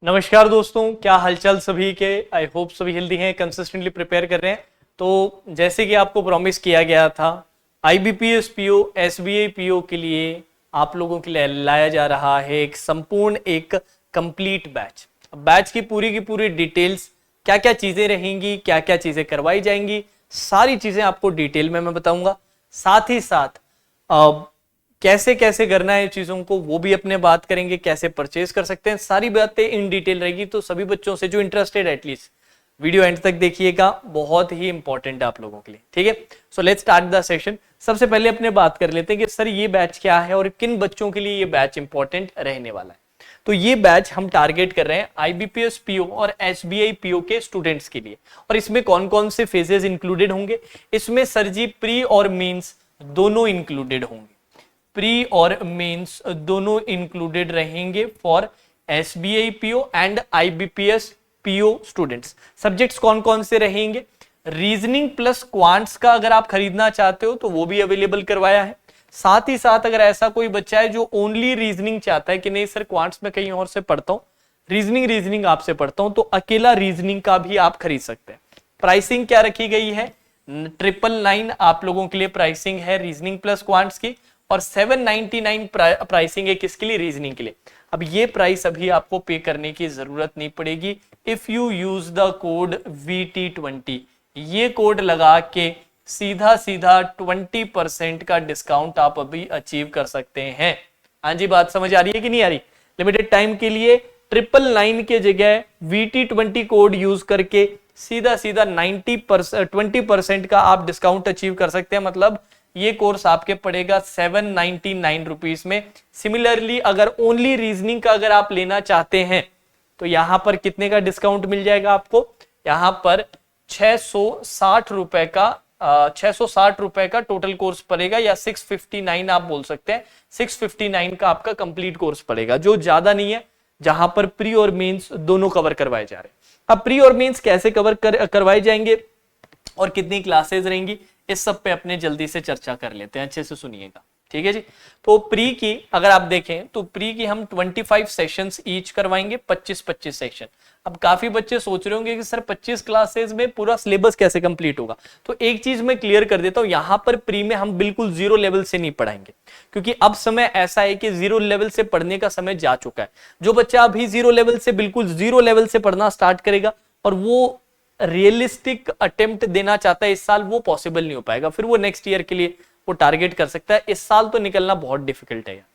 नमस्कार दोस्तों, क्या हालचाल सभी के। आई होप सभी हेल्दी हैं, कंसिस्टेंटली प्रिपेयर कर रहे हैं। तो जैसे कि आपको प्रॉमिस किया गया था, आईबीपीएस पीओ एसबीआई पीओ के लिए आप लोगों के लिए लाया जा रहा है एक संपूर्ण एक कंप्लीट बैच की पूरी डिटेल्स, क्या क्या चीजें रहेंगी, क्या क्या चीजें करवाई जाएंगी, सारी चीजें आपको डिटेल में मैं बताऊंगा। साथ ही साथ कैसे कैसे करना है चीजों को वो भी अपने बात करेंगे, कैसे परचेज कर सकते हैं, सारी बातें इन डिटेल रहेगी। तो सभी बच्चों से जो इंटरेस्टेड एटलीस्ट वीडियो एंड तक देखिएगा, बहुत ही इंपॉर्टेंट है आप लोगों के लिए। ठीक है, so let's start the session. सबसे पहले अपने बात कर लेते हैं कि सर ये बैच क्या है और किन बच्चों के लिए ये बैच इंपॉर्टेंट रहने वाला है। तो ये बैच हम टारगेट कर रहे हैं आईबीपीएस पीओ और एसबीआई पीओ के स्टूडेंट्स के लिए। और इसमें कौन कौन से फेजेस इंक्लूडेड होंगे? इसमें सर जी प्री और मेंस दोनों इंक्लूडेड होंगे। प्री और मेंस दोनों इंक्लूडेड रहेंगे for SBI PO and IBPS PO students. Subjects कौन कौन से रहेंगे? रीजनिंग प्लस क्वांट्स का अगर आप खरीदना चाहते हो तो वो भी अवेलेबल करवाया है। साथ ही साथ अगर ऐसा कोई बच्चा है जो ओनली रीजनिंग चाहता है कि नहीं सर क्वांट्स में कहीं और से पढ़ता हूं, रीजनिंग आपसे पढ़ता हूं, तो अकेला रीजनिंग का भी आप खरीद सकते हैं। प्राइसिंग क्या रखी गई है? 999 आप लोगों के लिए प्राइसिंग है रीजनिंग प्लस क्वांट्स की, और 799 प्राइसिंग है किसके लिए? रीजनिंग के लिए। अब ये प्राइस अभी आपको पे करने की जरूरत नहीं पड़ेगी if you use the code VT20। ये कोड लगा के सीधा 20% का डिस्काउंट आप अभी अचीव कर सकते हैं। हाँ जी, बात समझ आ रही है कि नहीं आ रही? लिमिटेड टाइम के लिए 999 के जगह VT20 कोड यूज करके सीधा 20% का आप डिस्काउंट अचीव कर सकते हैं। मतलब ये कोर्स आपके पड़ेगा 799 रुपीज में। सिमिलरली अगर ओनली रीजनिंग का अगर आप लेना चाहते हैं तो यहां पर कितने का डिस्काउंट मिल जाएगा आपको? यहां पर 660 रुपए का टोटल कोर्स पड़ेगा, या 659 आप बोल सकते हैं। 659 का आपका कंप्लीट कोर्स पड़ेगा, जो ज्यादा नहीं है, जहां पर प्री और मेंस दोनों कवर करवाए जा रहे हैं। अब प्री और मेंस कैसे करवाए जाएंगे और कितनी क्लासेस रहेंगी, इस सब पे अपने जल्दी से चर्चा कर लेते हैं, अच्छे से सुनिएगा। ठीक है जी। तो प्री की अगर आप देखें तो प्री की हम 25 सेशंस ईच करवाएंगे, 25 सेशन। अब काफी बच्चे सोच रहे होंगे कि सर 25 क्लासेस में पूरा सिलेबस कैसे कंप्लीट होगा? तो एक चीज मैं क्लियर कर देता हूं, यहां पर प्री में हम बिल्कुल जीरो लेवल से नहीं पढ़ाएंगे, क्योंकि अब समय ऐसा है कि जीरो लेवल से पढ़ने का समय जा चुका है। जो बच्चा अभी बिल्कुल जीरो लेवल से पढ़ना स्टार्ट करेगा और वो रियलिस्टिक अटेम्प्ट देना चाहता है इस साल, वो पॉसिबल नहीं हो पाएगा। फिर वो नेक्स्ट ईयर के लिए वो टारगेट कर सकता है। इस साल तो निकलना बहुत डिफिकल्ट है।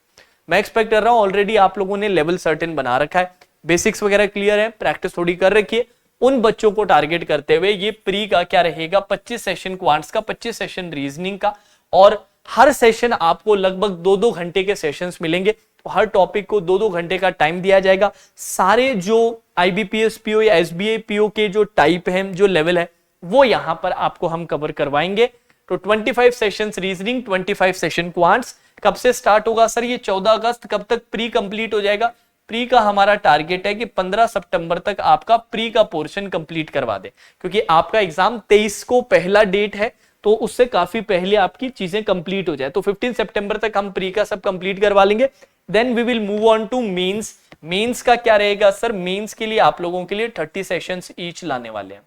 मैं एक्सपेक्ट कर रहा हूं ऑलरेडी आप लोगों ने लेवल सर्टेन बना रखा है, बेसिक्स वगैरह क्लियर है, प्रैक्टिस थोड़ी कर रखी है। उन बच्चों को टारगेट करते हुए ये प्री का क्या रहेगा? 25 सेशन क्वांट्स का, 25 सेशन रीजनिंग का, और हर सेशन आपको लगभग 2-2 घंटे के सेशंस मिलेंगे। हर टॉपिक को 2-2 घंटे का टाइम दिया जाएगा। सारे जो आईबीपीएस पीओ या एसबीआई पीओ के जो टाइप हैं, जो लेवल है, वो यहां पर आपको हम कवर करवाएंगे। तो 25 सेशंस रीजनिंग, 25 सेशन क्वांट्स। कब से स्टार्ट होगा सर? ये 14 अगस्त। कब तक प्री कंप्लीट हो जाएगा? प्री का हमारा टारगेट है कि 15 सितंबर तक आपका प्री का पोर्शन कंप्लीट करवा दे, क्योंकि आपका एग्जाम 23 को पहला डेट है, तो उससे काफी पहले आपकी चीजें कंप्लीट हो जाए। तो 15 सितंबर तक हम प्री का सब कंप्लीट करवा लेंगे। Then we will move on to mains. Mains का क्या रहेगा सर? मेंस के लिए आप लोगों के लिए 30 सेशंस ईच लाने वाले हैं।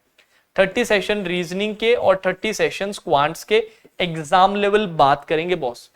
30 सेशन रीजनिंग के और 30 सेशंस क्वांट्स के। एग्जाम लेवल बात करेंगे बॉस,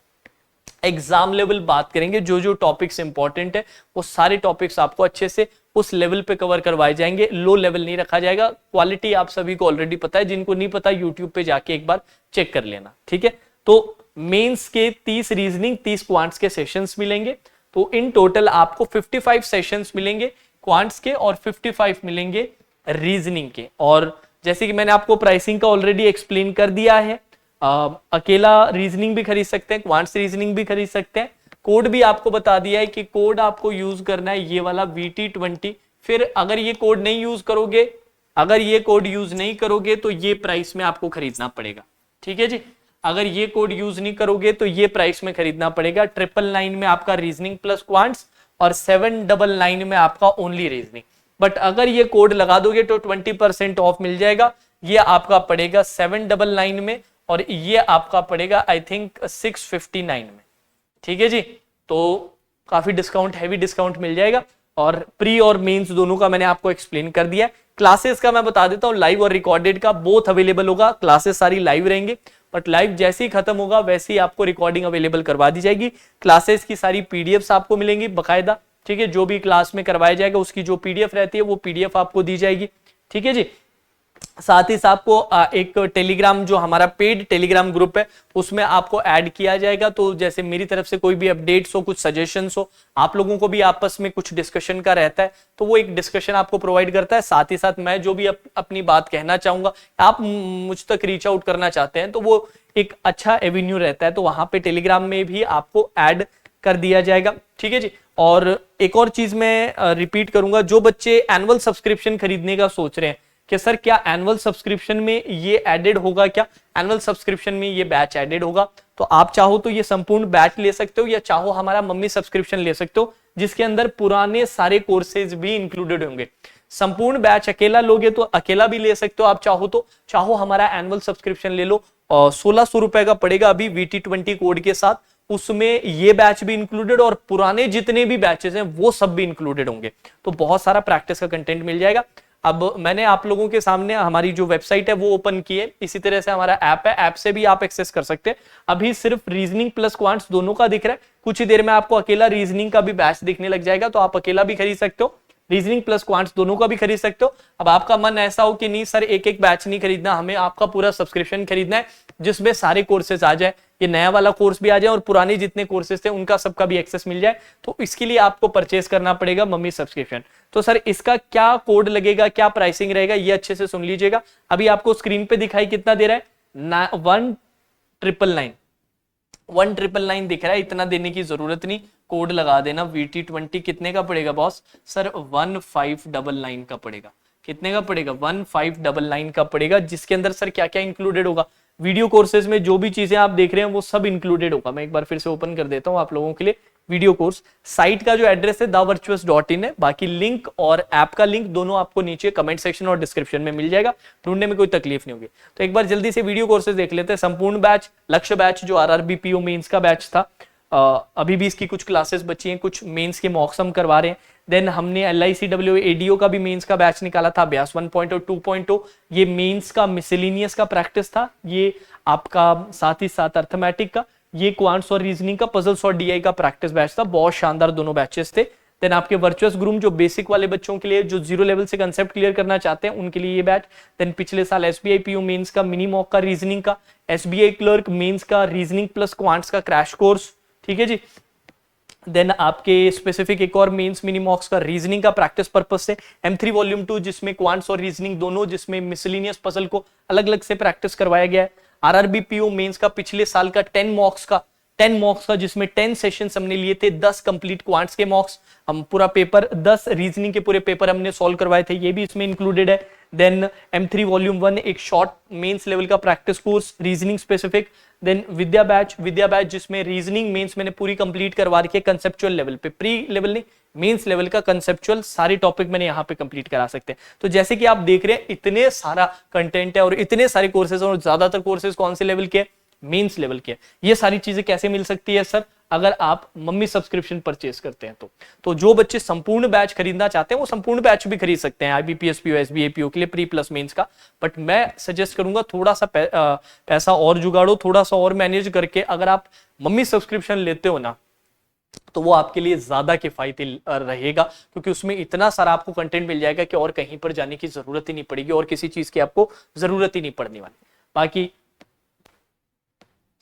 एग्जाम लेवल बात करेंगे। जो जो टॉपिक्स इंपॉर्टेंट है वो सारे टॉपिक्स आपको अच्छे से उस लेवल पे कवर करवाए जाएंगे। लो लेवल नहीं रखा जाएगा। क्वालिटी आप सभी को ऑलरेडी पता है, जिनको नहीं पता यूट्यूब पे जाके एक बार चेक कर लेना। ठीक है, तो मेंस के 30 रीजनिंग, 30 क्वांट्स के सेशंस मिलेंगे। तो इन टोटल आपको 55 सेशंस मिलेंगे क्वांट्स के और 55 मिलेंगे रीजनिंग के। और जैसे कि मैंने आपको प्राइसिंग का ऑलरेडी एक्सप्लेन कर दिया है, अकेला रीजनिंग भी खरीद सकते हैं, क्वांट्स रीजनिंग भी खरीद सकते हैं। कोड भी आपको बता दिया है कि कोड आपको यूज करना है ये वाला VT20। फिर अगर ये कोड नहीं यूज करोगे, तो ये प्राइस में आपको खरीदना पड़ेगा। ठीक है जी, अगर ये कोड यूज नहीं करोगे तो ये प्राइस में खरीदना पड़ेगा। 999 में आपका रीजनिंग प्लस क्वांट्स और 799 में आपका ओनली रीजनिंग। बट अगर ये कोड लगा दोगे तो 20% ऑफ मिल जाएगा। ये आपका पड़ेगा 799 में और ये आपका पड़ेगा आई थिंक 659 में। ठीक है जी, तो काफी डिस्काउंट, हैवी डिस्काउंट मिल जाएगा। और प्री और मेंस दोनों का मैंने आपको एक्सप्लेन कर दिया। क्लासेस का मैं बता देता हूँ, लाइव और रिकॉर्डेड का बोथ अवेलेबल होगा। क्लासेस सारी लाइव रहेंगे, बट लाइव जैसे ही खत्म होगा वैसे ही आपको रिकॉर्डिंग अवेलेबल करवा दी जाएगी। क्लासेस की सारी पीडीएफ्स आपको मिलेंगी बकायदा, ठीक है। जो भी क्लास में करवाया जाएगा उसकी जो पीडीएफ रहती है वो पीडीएफ आपको दी जाएगी, ठीक है जी। साथ ही आपको एक टेलीग्राम, जो हमारा पेड टेलीग्राम ग्रुप है, उसमें आपको ऐड किया जाएगा। तो जैसे मेरी तरफ से कोई भी अपडेट्स हो, कुछ सजेशंस हो, आप लोगों को भी आपस में कुछ डिस्कशन का रहता है, तो वो एक डिस्कशन आपको प्रोवाइड करता है। साथ ही साथ मैं जो भी अपनी बात कहना चाहूंगा, आप मुझ तक रीच आउट करना चाहते हैं, तो वो एक अच्छा एवेन्यू रहता है, तो वहां पे टेलीग्राम में भी आपको ऐड कर दिया जाएगा, ठीक है जी। और एक और चीज मैं रिपीट करूंगा, जो बच्चे एनुअल सब्सक्रिप्शन खरीदने का सोच रहे हैं कि सर क्या एनुअल सब्सक्रिप्शन में ये एडेड होगा, क्या एनुअल सब्सक्रिप्शन में ये बैच एडेड होगा, तो आप चाहो तो ये संपूर्ण बैच ले सकते हो, या चाहो हमारा मम्मी सब्सक्रिप्शन ले सकते हो, जिसके अंदर पुराने सारे कोर्सेज भी इंक्लूडेड होंगे। संपूर्ण बैच अकेला लोगे तो अकेला भी ले सकते हो आप चाहो तो, चाहो हमारा एनुअल सब्सक्रिप्शन ले लो। 1600 रुपए का पड़ेगा अभी VT20 कोड के साथ, उसमें ये बैच भी इंक्लूडेड और पुराने जितने भी बैचेस हैं वो सब भी इंक्लूडेड होंगे, तो बहुत सारा प्रैक्टिस का कंटेंट मिल जाएगा। अब मैंने आप लोगों के सामने हमारी जो वेबसाइट है वो ओपन की है, इसी तरह से हमारा ऐप है, ऐप से भी आप एक्सेस कर सकते हैं। अभी सिर्फ रीजनिंग प्लस क्वांट्स दोनों का दिख रहा है, कुछ ही देर में आपको अकेला रीजनिंग का भी बैच दिखने लग जाएगा, तो आप अकेला भी खरीद सकते हो, रीजनिंग प्लस क्वांट्स दोनों का भी खरीद सकते हो। अब आपका मन ऐसा हो कि नहीं सर एक एक बैच नहीं खरीदना, हमें आपका पूरा सब्सक्रिप्शन खरीदना है जिसमें सारे कोर्सेज आ जाए, ये नया वाला कोर्स भी आ जाए और पुराने जितने कोर्सेज थे उनका सबका भी एक्सेस मिल जाए, तो इसके लिए आपको परचेस करना पड़ेगा मम्मी सब्सक्रिप्शन। तो सर इसका क्या कोड लगेगा, क्या प्राइसिंग रहेगा, ये अच्छे से सुन लीजिएगा। अभी आपको स्क्रीन पे दिखाई कितना दे रहा है, 1999 दिख रहा है, इतना देने की जरूरत नहीं, कोड लगा देना। VT20 कितने का पड़ेगा बॉस? सर 1599 का पड़ेगा। कितने का पड़ेगा? 1599 का पड़ेगा, जिसके अंदर सर क्या क्या इंक्लूडेड होगा, वीडियो कोर्सेज में जो भी चीजें आप देख रहे हैं वो सब इंक्लूडेड होगा। मैं एक बार फिर से ओपन कर देता हूं आप लोगों के लिए वीडियो कोर्स। साइट का जो एड्रेस है thevirtuous.in है, बाकी लिंक और ऐप का लिंक दोनों आपको नीचे कमेंट सेक्शन और डिस्क्रिप्शन में मिल जाएगा, ढूंढने में कोई तकलीफ नहीं होगी। तो एक बार जल्दी से वीडियो कोर्सेज देख लेते हैं। संपूर्ण बैच, लक्ष्य बैच जो RRB PO मेंस का बैच था, अभी भी इसकी कुछ क्लासेस बची हैं, कुछ मेंस के मॉक्स हम करवा रहे हैं। देन हमने LICW ADO का भी मेंस का बैच निकाला था, अभ्यास 1.0 2.0, ये मेंस का मिसलेनियस का प्रैक्टिस था, ये आपका साथ ही साथ अर्थमेटिक का, ये क्वांट्स और रीजनिंग का, पजल्स और DI का प्रैक्टिस बैच था। बहुत शानदार दोनों बैचेस थे। देन आपके वर्चुअस ग्रूम जो बेसिक वाले बच्चों के लिए, जो 0 लेवल से कंसेप्ट क्लियर करना चाहते हैं उनके लिए ये बैच। देन पिछले साल SBI PO मेंस का मिनी मॉक का रीजनिंग का, SBI क्लर्क मेंस का रीजनिंग प्लस क्वांट्स का क्रैश कोर्स, ठीक है जी। देन आपके स्पेसिफिक एक और मेंस मिनी मॉक्स का रीजनिंग का प्रैक्टिस पर्पस से M3 वॉल्यूम 2, जिसमें क्वांट्स और रीजनिंग दोनों, जिसमें मिसलेनियस पजल को अलग अलग से प्रैक्टिस करवाया गया है। RRB PO मेंस का पिछले साल का 10 मॉक्स का जिसमें 10 सेशंस हमने लिए थे, 10 कंप्लीट क्वांट्स के मॉक्स, हम पूरा पेपर 10 रीजनिंग के पूरे पेपर हमने सॉल्व करवाए थे, ये भी इसमें इंक्लूडेड है। देन M3 वॉल्यूम 1 एक शॉर्ट मेंस लेवल का practice course reasoning specific. Then Vidya batch जिसमें रीजनिंग मेंस मैंने पूरी कंप्लीट करवा रखी है कंसेप्चुअल लेवल पे, प्री लेवल नहीं मेंस लेवल का कंसेप्चुअल सारे टॉपिक मैंने यहाँ पे कंप्लीट करा सकते हैं। तो जैसे कि आप देख रहे हैं इतने सारा कंटेंट है और इतने सारे कोर्सेज, और ज्यादातर कोर्सेज कौन से लेवल के? मेंस लेवल के। ये सारी चीजें कैसे मिल सकती है सर? अगर आप मम्मी सब्सक्रिप्शन परचेस करते हैं तो जो बच्चे संपूर्ण बैच खरीदना चाहते हैं वो संपूर्ण बैच भी खरीद सकते हैं IBPS PO SBI PO के लिए प्री प्लस मेंस का। बट मैं सजेस्ट करूंगा थोड़ा सा पैसा और जुगाड़ो, थोड़ा सा और मैनेज करके अगर आप मम्मी सब्सक्रिप्शन लेते हो ना, तो वो आपके लिए ज्यादा किफायती रहेगा, क्योंकि उसमें इतना सारा आपको कंटेंट मिल जाएगा कि और कहीं पर जाने की जरूरत ही नहीं पड़ेगी और किसी चीज की आपको जरूरत ही नहीं पड़ने वाली। बाकी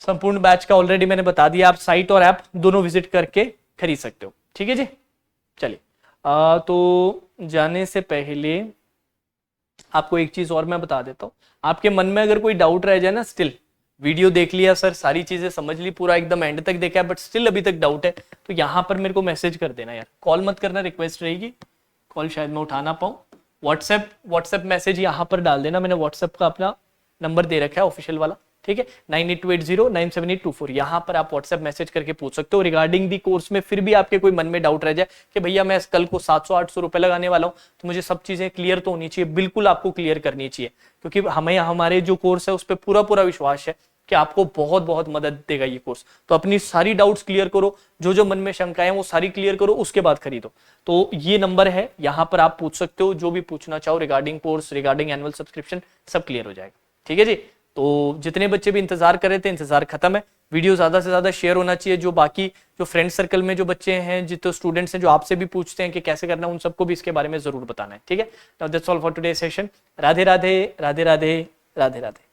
संपूर्ण बैच का ऑलरेडी मैंने बता दिया, आप साइट और ऐप दोनों विजिट करके खरीद सकते हो, ठीक है जी। चलिए तो जाने से पहले आपको एक चीज और मैं बता देता हूं, आपके मन में अगर कोई डाउट रह जाए ना, स्टिल वीडियो देख लिया सर, सारी चीजें समझ ली, पूरा एकदम एंड तक देखा है, बट स्टिल अभी तक डाउट है, तो यहाँ पर मेरे को मैसेज कर देना यार, कॉल मत करना, रिक्वेस्ट रहेगी, कॉल शायद मैं उठा ना पाऊँ। व्हाट्सएप मैसेज यहाँ पर डाल देना, मैंने व्हाट्सएप का अपना नंबर दे रखा है ऑफिशियल वाला, ठीक है, 9828097824। यहाँ पर आप व्हाट्सएप मैसेज करके पूछ सकते हो रिगार्डिंग दी कोर्स में। फिर भी आपके कोई मन में डाउट रह जाए कि भैया मैं कल को 700-800 रुपए लगाने वाला हूँ, तो मुझे सब चीजें क्लियर तो होनी चाहिए, बिल्कुल आपको क्लियर करनी चाहिए, क्योंकि हमें हमारे जो कोर्स है उस पर पूरा विश्वास है कि आपको बहुत बहुत मदद देगा ये कोर्स। तो अपनी सारी डाउट्स क्लियर करो, जो जो मन में शंकाएं वो सारी क्लियर करो, उसके बाद खरीदो। तो ये नंबर है, यहाँ पर आप पूछ सकते हो जो भी पूछना चाहो regarding course, regarding annual subscription, सब क्लियर हो जाएगा। ठीक है जी। तो जितने बच्चे भी इंतजार कर रहे थे, इंतजार खत्म है। वीडियो ज्यादा से ज्यादा शेयर होना चाहिए। जो बाकी जो फ्रेंड सर्कल में जो बच्चे हैं, जितने स्टूडेंट्स हैं जो आपसे भी पूछते हैं कि कैसे करना है, उन सबको भी इसके बारे में जरूर बताना है। ठीक है। Now that's all for today session. Radhe Radhe Radhe Radhe Radhe Radhe.